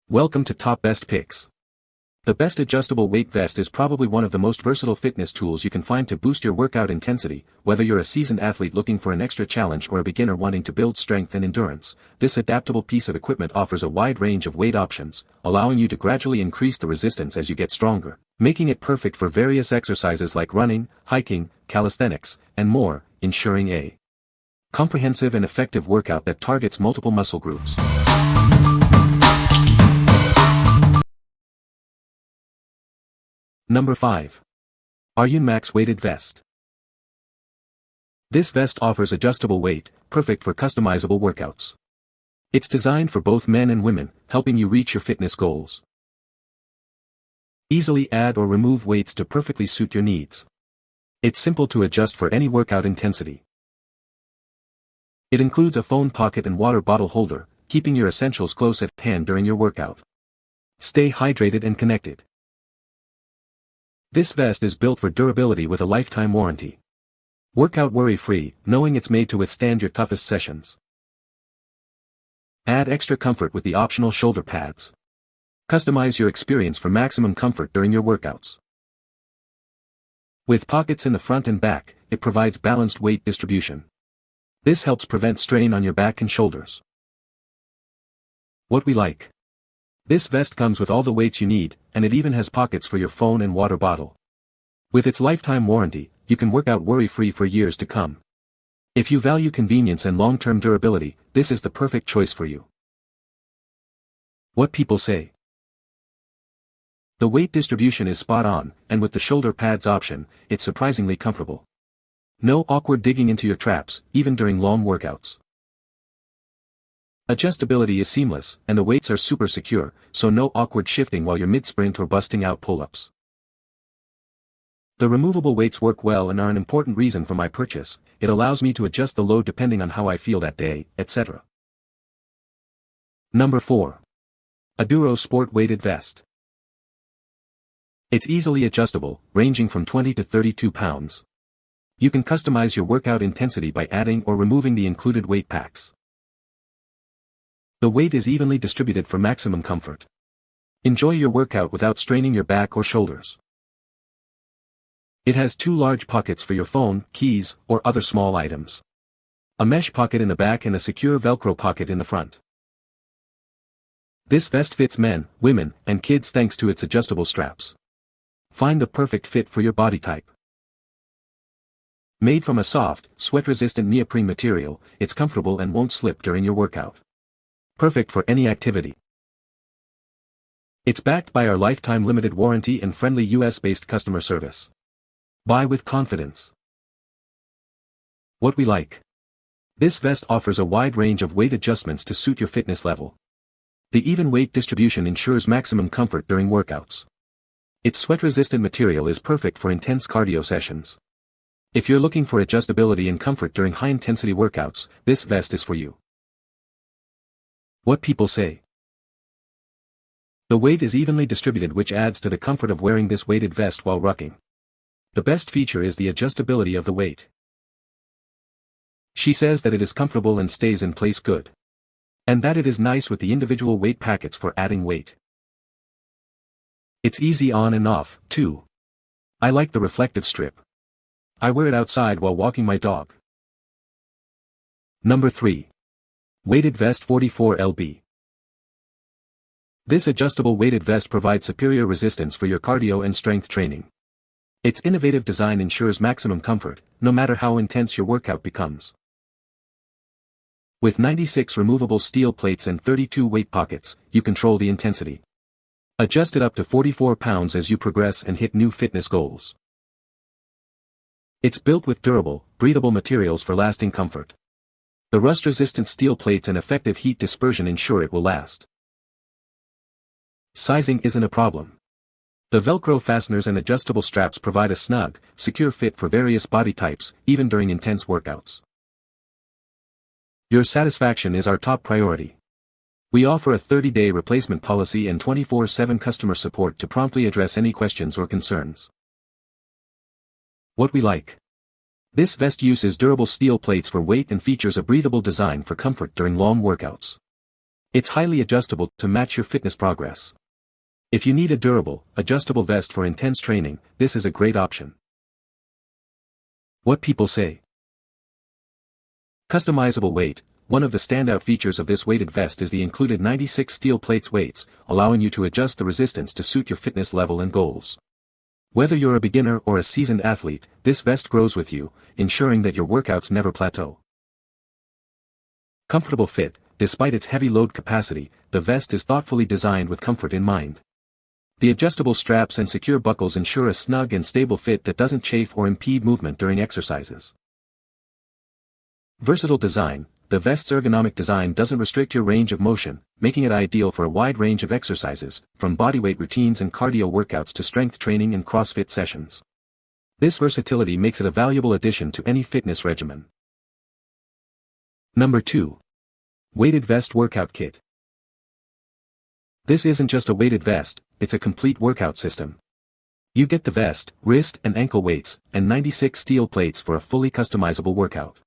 Welcome to Top Best Picks. The best adjustable weight vest is probably one of the most versatile fitness tools you can find to boost your workout intensity. Whether you're a seasoned athlete looking for an extra challenge or a beginner wanting to build strength and endurance, this adaptable piece of equipment offers a wide range of weight options, allowing you to gradually increase the resistance as you get stronger, making it perfect for various exercises like running, hiking, calisthenics, and more, ensuring a comprehensive and effective workout that targets multiple muscle groups. Number 5. RUNmax Weighted Vest. This vest offers adjustable weight, perfect for customizable workouts. It's designed for both men and women, helping you reach your fitness goals. Easily add or remove weights to perfectly suit your needs. It's simple to adjust for any workout intensity. It includes a phone pocket and water bottle holder, keeping your essentials close at hand during your workout. Stay hydrated and connected. This vest is built for durability with a lifetime warranty. Workout worry-free, knowing it's made to withstand your toughest sessions. Add extra comfort with the optional shoulder pads. Customize your experience for maximum comfort during your workouts. With pockets in the front and back, it provides balanced weight distribution. This helps prevent strain on your back and shoulders. What we like. This vest comes with all the weights you need, and it even has pockets for your phone and water bottle. With its lifetime warranty, you can work out worry-free for years to come. If you value convenience and long-term durability, this is the perfect choice for you. What people say. The weight distribution is spot on, and with the shoulder pads option, it's surprisingly comfortable. No awkward digging into your traps, even during long workouts. Adjustability is seamless, and the weights are super secure, so no awkward shifting while you're mid-sprint or busting out pull-ups. The removable weights work well and are an important reason for my purchase. It allows me to adjust the load depending on how I feel that day, etc. Number 4. Aduro Sport Weighted Vest. It's easily adjustable, ranging from 20 to 32 pounds. You can customize your workout intensity by adding or removing the included weight packs. The weight is evenly distributed for maximum comfort. Enjoy your workout without straining your back or shoulders. It has 2 large pockets for your phone, keys, or other small items. A mesh pocket in the back and a secure Velcro pocket in the front. This vest fits men, women, and kids thanks to its adjustable straps. Find the perfect fit for your body type. Made from a soft, sweat-resistant neoprene material, it's comfortable and won't slip during your workout. Perfect for any activity. It's backed by our lifetime limited warranty and friendly US-based customer service. Buy with confidence. What we like. This vest offers a wide range of weight adjustments to suit your fitness level. The even weight distribution ensures maximum comfort during workouts. Its sweat-resistant material is perfect for intense cardio sessions. If you're looking for adjustability and comfort during high-intensity workouts, this vest is for you. What people say. The weight is evenly distributed, which adds to the comfort of wearing this weighted vest while rucking. The best feature is the adjustability of the weight. She says that it is comfortable and stays in place good. And that it is nice with the individual weight packets for adding weight. It's easy on and off, too. I like the reflective strip. I wear it outside while walking my dog. Number 3. Weighted Vest 44lb. This adjustable weighted vest provides superior resistance for your cardio and strength training. Its innovative design ensures maximum comfort, no matter how intense your workout becomes. With 96 removable steel plates and 32 weight pockets, you control the intensity. Adjust it up to 44 pounds as you progress and hit new fitness goals. It's built with durable, breathable materials for lasting comfort. The rust-resistant steel plates and effective heat dispersion ensure it will last. Sizing isn't a problem. The Velcro fasteners and adjustable straps provide a snug, secure fit for various body types, even during intense workouts. Your satisfaction is our top priority. We offer a 30-day replacement policy and 24/7 customer support to promptly address any questions or concerns. What we like. This vest uses durable steel plates for weight and features a breathable design for comfort during long workouts. It's highly adjustable to match your fitness progress. If you need a durable, adjustable vest for intense training, this is a great option. What people say. Customizable weight. One of the standout features of this weighted vest is the included 96 steel plates weights, allowing you to adjust the resistance to suit your fitness level and goals. Whether you're a beginner or a seasoned athlete, this vest grows with you, ensuring that your workouts never plateau. Comfortable fit. Despite its heavy load capacity, the vest is thoughtfully designed with comfort in mind. The adjustable straps and secure buckles ensure a snug and stable fit that doesn't chafe or impede movement during exercises. Versatile design. The vest's ergonomic design doesn't restrict your range of motion, making it ideal for a wide range of exercises, from bodyweight routines and cardio workouts to strength training and CrossFit sessions. This versatility makes it a valuable addition to any fitness regimen. Number 2. Weighted Vest Workout Kit. This isn't just a weighted vest, it's a complete workout system. You get the vest, wrist and ankle weights, and 96 steel plates for a fully customizable workout.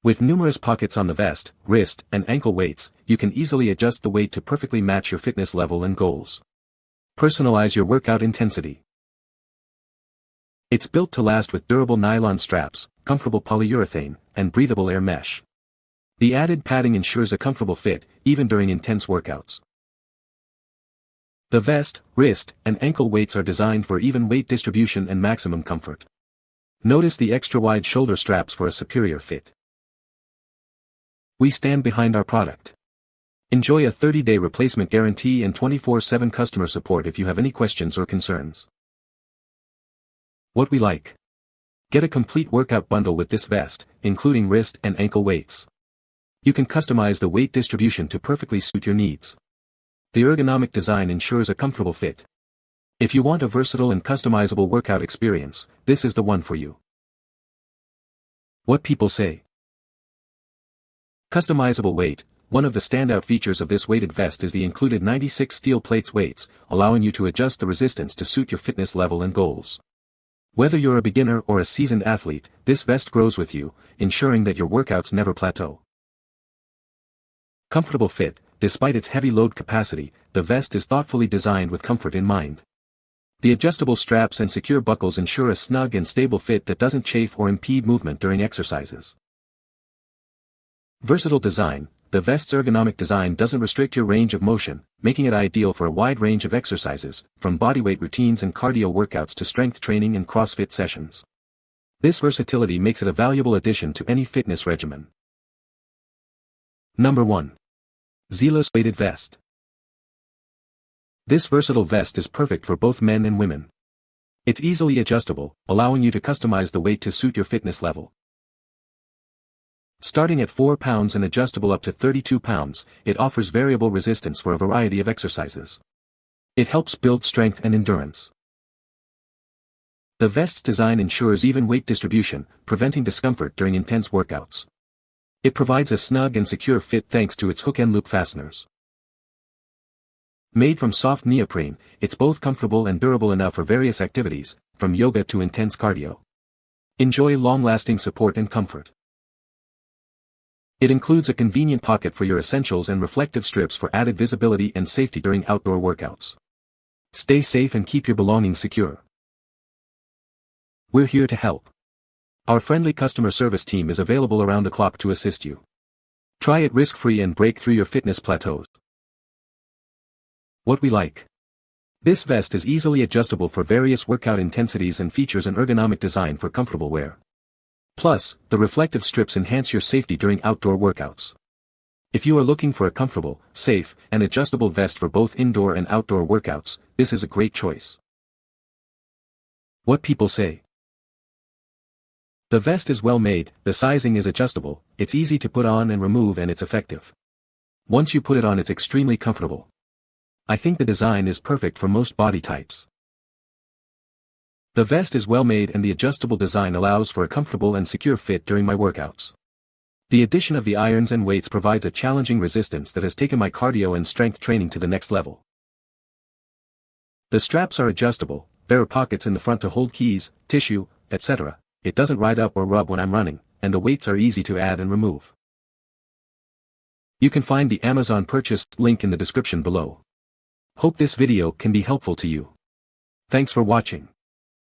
With numerous pockets on the vest, wrist, and ankle weights, you can easily adjust the weight to perfectly match your fitness level and goals. Personalize your workout intensity. It's built to last with durable nylon straps, comfortable polyurethane, and breathable air mesh. The added padding ensures a comfortable fit, even during intense workouts. The vest, wrist, and ankle weights are designed for even weight distribution and maximum comfort. Notice the extra-wide shoulder straps for a superior fit. We stand behind our product. Enjoy a 30-day replacement guarantee and 24/7 customer support if you have any questions or concerns. What we like. Get a complete workout bundle with this vest, including wrist and ankle weights. You can customize the weight distribution to perfectly suit your needs. The ergonomic design ensures a comfortable fit. If you want a versatile and customizable workout experience, this is the one for you. What people say. Customizable weight. One of the standout features of this weighted vest is the included 96 steel plates weights, allowing you to adjust the resistance to suit your fitness level and goals. Whether you're a beginner or a seasoned athlete, this vest grows with you, ensuring that your workouts never plateau. Comfortable fit. Despite its heavy load capacity, the vest is thoughtfully designed with comfort in mind. The adjustable straps and secure buckles ensure a snug and stable fit that doesn't chafe or impede movement during exercises. Versatile design. The vest's ergonomic design doesn't restrict your range of motion, making it ideal for a wide range of exercises, from bodyweight routines and cardio workouts to strength training and CrossFit sessions. This versatility makes it a valuable addition to any fitness regimen. Number 1. Zelus Weighted Vest. This versatile vest is perfect for both men and women. It's easily adjustable, allowing you to customize the weight to suit your fitness level. Starting at 4 pounds and adjustable up to 32 pounds, it offers variable resistance for a variety of exercises. It helps build strength and endurance. The vest's design ensures even weight distribution, preventing discomfort during intense workouts. It provides a snug and secure fit thanks to its hook and loop fasteners. Made from soft neoprene, it's both comfortable and durable enough for various activities, from yoga to intense cardio. Enjoy long-lasting support and comfort. It includes a convenient pocket for your essentials and reflective strips for added visibility and safety during outdoor workouts. Stay safe and keep your belongings secure. We're here to help. Our friendly customer service team is available around the clock to assist you. Try it risk-free and break through your fitness plateaus. What we like. This vest is easily adjustable for various workout intensities and features an ergonomic design for comfortable wear. Plus, the reflective strips enhance your safety during outdoor workouts. If you are looking for a comfortable, safe, and adjustable vest for both indoor and outdoor workouts, this is a great choice. What people say. The vest is well made, the sizing is adjustable, it's easy to put on and remove and it's effective. Once you put it on it's extremely comfortable. I think the design is perfect for most body types. The vest is well made and the adjustable design allows for a comfortable and secure fit during my workouts. The addition of the irons and weights provides a challenging resistance that has taken my cardio and strength training to the next level. The straps are adjustable, there are pockets in the front to hold keys, tissue, etc. It doesn't ride up or rub when I'm running, and the weights are easy to add and remove. You can find the Amazon purchase link in the description below. Hope this video can be helpful to you. Thanks for watching.